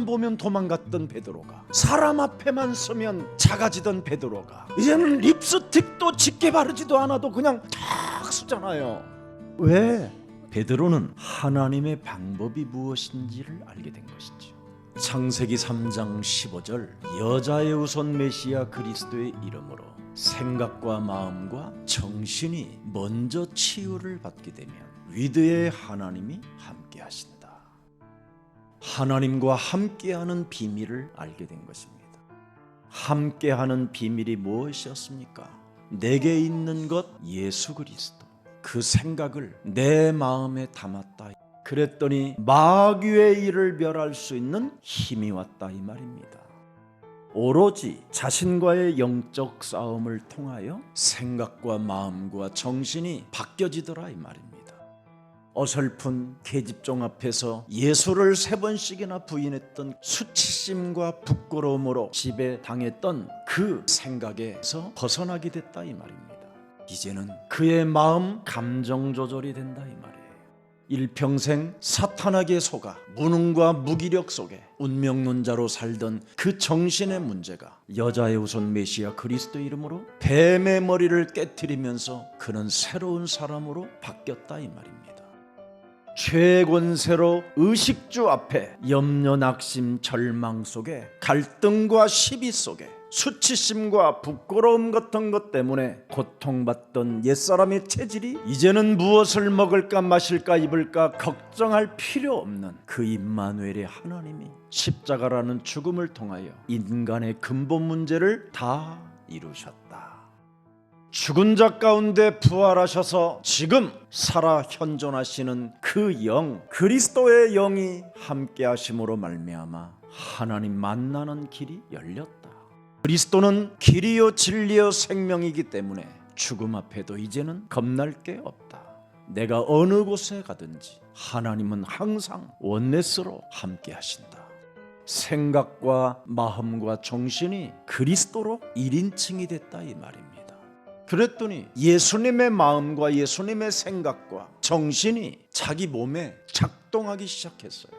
보면 도망갔던 베드로가, 사람 앞에만 서면 작아지던 베드로가 이제는 립스틱도 짙게 바르지도 않아도 그냥 탁 쓰잖아요. 왜? 베드로는 하나님의 방법이 무엇인지를 알게 된 것이죠. 창세기 3장 15절, 여자의 우선 메시아 그리스도의 이름으로 생각과 마음과 정신이 먼저 치유를 받게 되면 위드의 하나님이 함께 하신다. 하나님과 함께하는 비밀을 알게 된 것입니다. 함께하는 비밀이 무엇이었습니까? 내게 있는 것 예수 그리스도, 그 생각을 내 마음에 담았다. 그랬더니 마귀의 일을 멸할 수 있는 힘이 왔다 이 말입니다. 오로지 자신과의 영적 싸움을 통하여 생각과 마음과 정신이 바뀌어지더라 이 말입니다. 어설픈 계집종 앞에서 예수를 3번씩이나 부인했던 수치심과 부끄러움으로 지배당했던 그 생각에서 벗어나게 됐다 이 말입니다. 이제는 그의 마음 감정 조절이 된다 이 말이에요. 일평생 사탄에게 속아 무능과 무기력 속에 운명론자로 살던 그 정신의 문제가 여자의 우선 메시아 그리스도 이름으로 뱀의 머리를 깨트리면서 그는 새로운 사람으로 바뀌었다 이 말입니다. 최권세로 의식주 앞에 염려, 낙심, 절망 속에 갈등과 시비 속에 수치심과 부끄러움 같은 것 때문에 고통받던 옛사람의 체질이 이제는 무엇을 먹을까 마실까 입을까 걱정할 필요 없는 그 임마누엘의 하나님이 십자가라는 죽음을 통하여 인간의 근본 문제를 다 이루셨다. 죽은 자 가운데 부활하셔서 지금 살아 현존하시는 그 영, 그리스도의 영이 함께 하심으로 말미암아 하나님 만나는 길이 열렸다. 그리스도는 길이요 진리요 생명이기 때문에 죽음 앞에도 이제는 겁날 게 없다. 내가 어느 곳에 가든지 하나님은 항상 원네스로 함께 하신다. 생각과 마음과 정신이 그리스도로 1인칭이 됐다 이 말입니다. 그랬더니 예수님의 마음과 예수님의 생각과 정신이 자기 몸에 작동하기 시작했어요.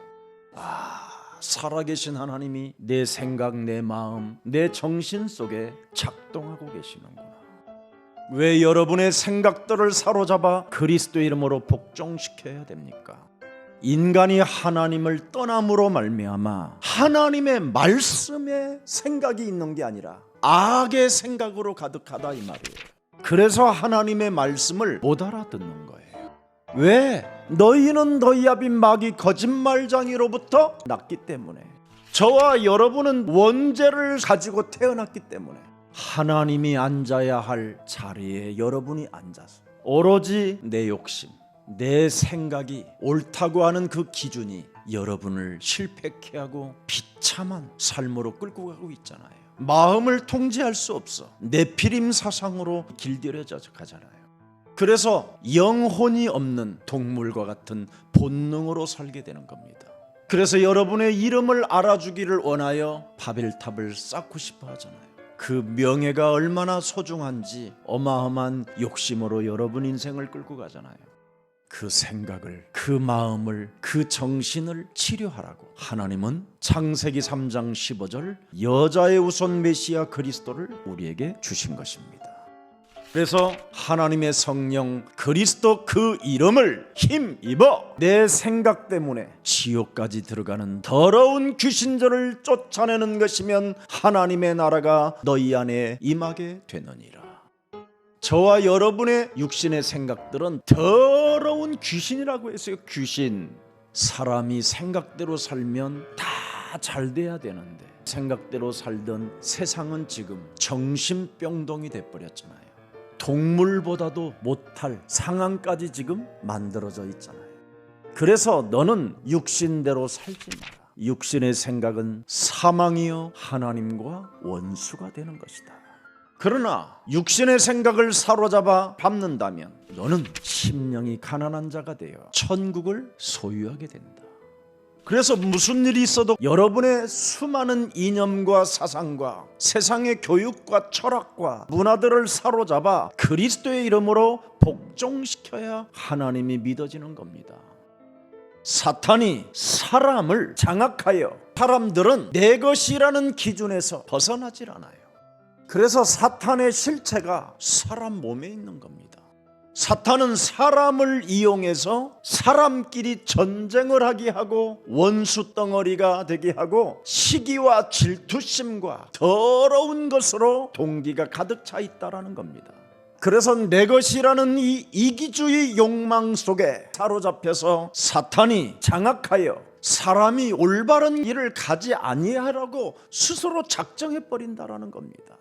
살아계신 하나님이 내 생각, 내 마음, 내 정신 속에 작동하고 계시는구나. 왜 여러분의 생각들을 사로잡아 그리스도의 이름으로 복종시켜야 됩니까? 인간이 하나님을 떠남으로 말미암아 하나님의 말씀에 생각이 있는 게 아니라 악의 생각으로 가득하다 이 말이에요. 그래서 하나님의 말씀을 못 알아듣는 거예요. 왜? 너희는 너희 아비 마귀 거짓말장이로부터 났기 때문에, 저와 여러분은 원죄를 가지고 태어났기 때문에 하나님이 앉아야 할 자리에 여러분이 앉아서 오로지 내 욕심, 내 생각이 옳다고 하는 그 기준이 여러분을 실패케 하고 비참한 삶으로 끌고 가고 있잖아요. 마음을 통제할 수 없어 네피림 사상으로 길들여져 가잖아요. 그래서 영혼이 없는 동물과 같은 본능으로 살게 되는 겁니다. 그래서 여러분의 이름을 알아주기를 원하여 바벨탑을 쌓고 싶어 하잖아요. 그 명예가 얼마나 소중한지 어마어마한 욕심으로 여러분 인생을 끌고 가잖아요. 그 생각을, 그 마음을, 그 정신을 치료하라고 하나님은 창세기 3장 15절 여자의 우선 메시아 그리스도를 우리에게 주신 것입니다. 그래서 하나님의 성령 그리스도 그 이름을 힘입어 내 생각 때문에 지옥까지 들어가는 더러운 귀신들을 쫓아내는 것이면 하나님의 나라가 너희 안에 임하게 되느니라. 저와 여러분의 육신의 생각들은 더러운 귀신이라고 했어요. 귀신. 사람이 생각대로 살면 다 잘 돼야 되는데 생각대로 살던 세상은 지금 정신병동이 돼버렸잖아요. 동물보다도 못할 상황까지 지금 만들어져 있잖아요. 그래서 너는 육신대로 살지 마라. 육신의 생각은 사망이요 하나님과 원수가 되는 것이다. 그러나 육신의 생각을 사로잡아 밟는다면 너는 심령이 가난한 자가 되어 천국을 소유하게 된다. 그래서 무슨 일이 있어도 여러분의 수많은 이념과 사상과 세상의 교육과 철학과 문화들을 사로잡아 그리스도의 이름으로 복종시켜야 하나님이 믿어지는 겁니다. 사탄이 사람을 장악하여 사람들은 내 것이라는 기준에서 벗어나질 않아요. 그래서 사탄의 실체가 사람 몸에 있는 겁니다. 사탄은 사람을 이용해서 사람끼리 전쟁을 하게 하고 원수 덩어리가 되게 하고 시기와 질투심과 더러운 것으로 동기가 가득 차 있다는 겁니다. 그래서 내 것이라는 이 이기주의 욕망 속에 사로잡혀서 사탄이 장악하여 사람이 올바른 길을 가지 아니하라고 스스로 작정해 버린다라는 겁니다.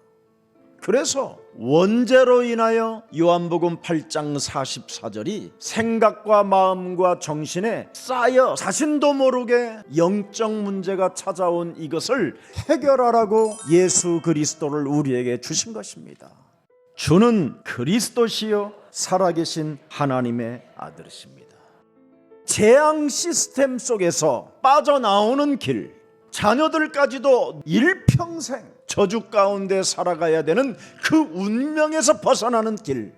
그래서 원죄로 인하여 요한복음 8장 44절이 생각과 마음과 정신에 쌓여 자신도 모르게 영적 문제가 찾아온 이것을 해결하라고 예수 그리스도를 우리에게 주신 것입니다. 주는 그리스도시요 살아계신 하나님의 아들이십니다. 재앙 시스템 속에서 빠져나오는 길, 자녀들까지도 일평생 저주 가운데 살아가야 되는 그 운명에서 벗어나는 길,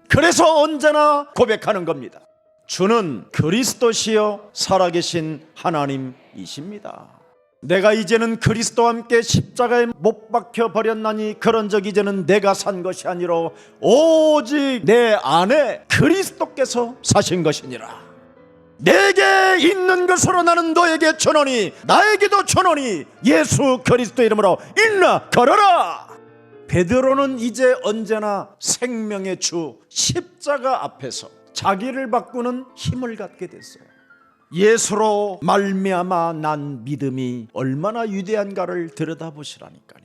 그래서 언제나 고백하는 겁니다. 주는 그리스도시요 살아계신 하나님이십니다. 내가 이제는 그리스도와 함께 십자가에 못 박혀 버렸나니 그런즉 이제는 내가 산 것이 아니라 오직 내 안에 그리스도께서 사신 것이니라. 내게 있는 것으로 나는 너에게 주노니 나에게도 주노니 예수 그리스도 이름으로 일어나 걸어라. 베드로는 이제 언제나 생명의 주 십자가 앞에서 자기를 바꾸는 힘을 갖게 됐어요. 예수로 말미암아 난 믿음이 얼마나 위대한가를 들여다보시라니까요.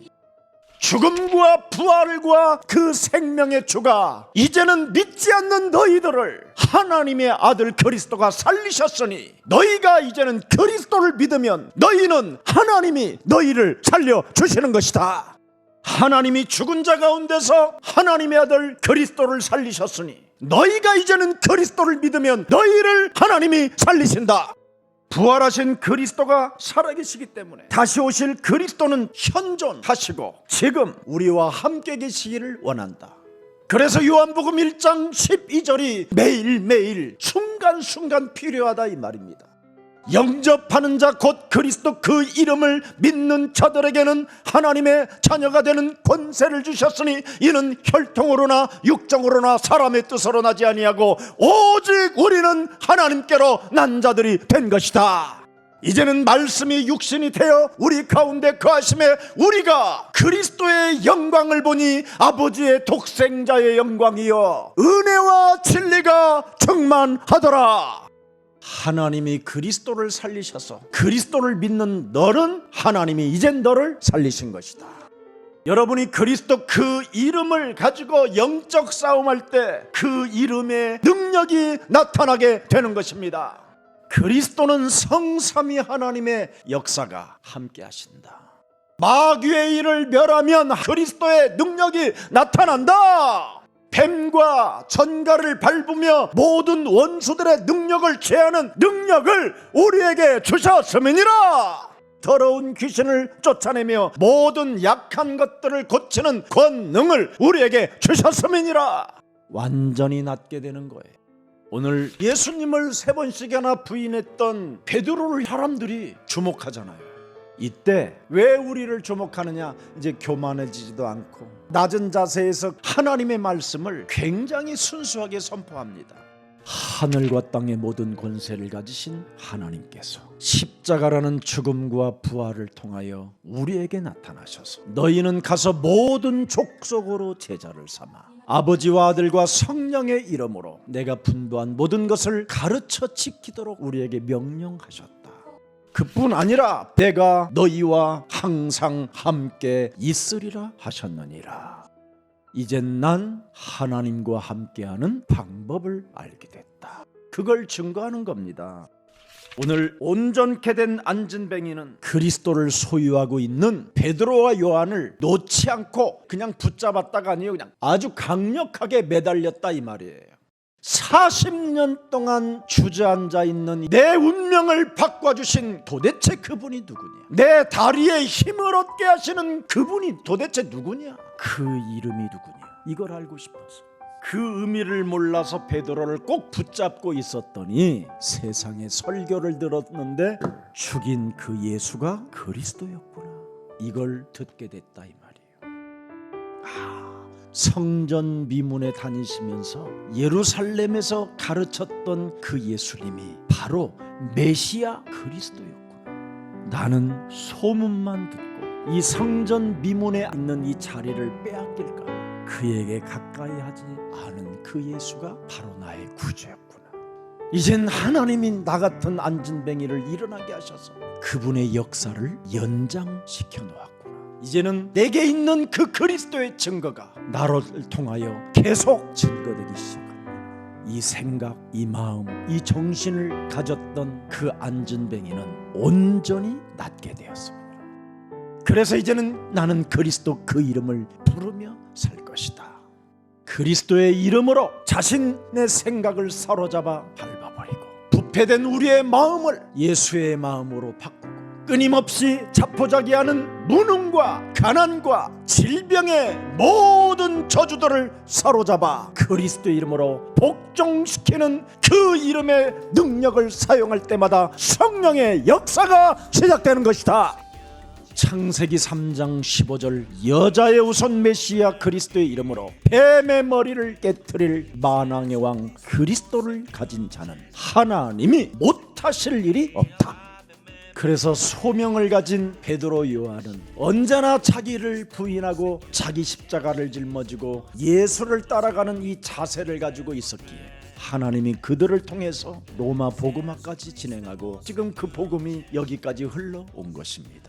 죽음과 부활과 그 생명의 주가 이제는 믿지 않는 너희들을 하나님의 아들 그리스도가 살리셨으니 너희가 이제는 그리스도를 믿으면 너희는 하나님이 너희를 살려주시는 것이다. 하나님이 죽은 자 가운데서 하나님의 아들 그리스도를 살리셨으니 너희가 이제는 그리스도를 믿으면 너희를 하나님이 살리신다. 부활하신 그리스도가 살아계시기 때문에 다시 오실 그리스도는 현존하시고 지금 우리와 함께 계시기를 원한다. 그래서 요한복음 1장 12절이 매일매일 순간순간 필요하다 이 말입니다. 영접하는 자 곧 그리스도 그 이름을 믿는 자들에게는 하나님의 자녀가 되는 권세를 주셨으니 이는 혈통으로나 육정으로나 사람의 뜻으로 나지 아니하고 오직 우리는 하나님께로 난 자들이 된 것이다. 이제는 말씀이 육신이 되어 우리 가운데 거하심에 우리가 그리스도의 영광을 보니 아버지의 독생자의 영광이여 은혜와 진리가 충만하더라. 하나님이 그리스도를 살리셔서 그리스도를 믿는 너는 하나님이 이젠 너를 살리신 것이다. 여러분이 그리스도 그 이름을 가지고 영적 싸움할 때 그 이름의 능력이 나타나게 되는 것입니다. 그리스도는 성삼위 하나님의 역사가 함께 하신다. 마귀의 일을 멸하면 그리스도의 능력이 나타난다. 뱀과 전갈을 밟으며 모든 원수들의 능력을 제하는 능력을 우리에게 주셨음이니라. 더러운 귀신을 쫓아내며 모든 약한 것들을 고치는 권능을 우리에게 주셨음이니라. 완전히 낫게 되는 거예요. 오늘 예수님을 3번씩이나 부인했던 베드로를 사람들이 주목하잖아요. 이때 왜 우리를 주목하느냐? 이제 교만해지지도 않고 낮은 자세에서 하나님의 말씀을 굉장히 순수하게 선포합니다. 하늘과 땅의 모든 권세를 가지신 하나님께서 십자가라는 죽음과 부활을 통하여 우리에게 나타나셔서 너희는 가서 모든 족속으로 제자를 삼아 아버지와 아들과 성령의 이름으로 내가 분부한 모든 것을 가르쳐 지키도록 우리에게 명령하셨다. 그뿐 아니라 내가 너희와 항상 함께 있으리라 하셨느니라. 이젠 난 하나님과 함께하는 방법을 알게 됐다. 그걸 증거하는 겁니다. 오늘 온전케 된 안진뱅이는 그리스도를 소유하고 있는 베드로와 요한을 놓지 않고 그냥 붙잡았다가 아니에요. 그냥 아주 강력하게 매달렸다 이 말이에요. 40년 동안 주저앉아 있는 내 운명을 바꿔주신 도대체 그분이 누구냐? 내 다리에 힘을 얻게 하시는 그분이 도대체 누구냐? 그 이름이 누구냐? 이걸 알고 싶어서 그 의미를 몰라서 베드로를 꼭 붙잡고 있었더니 세상에 설교를 들었는데 죽인 그 예수가 그리스도였구나. 이걸 듣게 됐다 이 말이에요. 성전 미문에 다니시면서 예루살렘에서 가르쳤던 그 예수님이 바로 메시아 그리스도였구나. 나는 소문만 듣고 이 성전 미문에 있는 이 자리를 빼앗길까 그에게 가까이 하지 않은 그 예수가 바로 나의 구주였구나. 이젠 하나님이 나 같은 안진뱅이를 일어나게 하셔서 그분의 역사를 연장시켜 놓았구나. 이제는 내게 있는 그 그리스도의 증거가 나를 통하여 계속 증거되기 시작합니다. 이 생각, 이 마음, 이 정신을 가졌던 그 안진뱅이는 온전히 낫게 되었습니다. 그래서 이제는 나는 그리스도 그 이름을 부르며 살 것이다. 그리스도의 이름으로 자신의 생각을 사로잡아 밟아버리고 부패된 우리의 마음을 예수의 마음으로 바꾸고 끊임없이 자포자기하는 무능과 가난과 질병의 모든 저주들을 사로잡아 그리스도의 이름으로 복종시키는 그 이름의 능력을 사용할 때마다 성령의 역사가 시작되는 것이다. 창세기 3장 15절 여자의 우선 메시아 그리스도의 이름으로 뱀의 머리를 깨트릴 만왕의 왕 그리스도를 가진 자는 하나님이 못하실 일이 없다. 그래서 소명을 가진 베드로 요한은 언제나 자기를 부인하고 자기 십자가를 짊어지고 예수를 따라가는 이 자세를 가지고 있었기에 하나님이 그들을 통해서 로마 복음화까지 진행하고 지금 그 복음이 여기까지 흘러온 것입니다.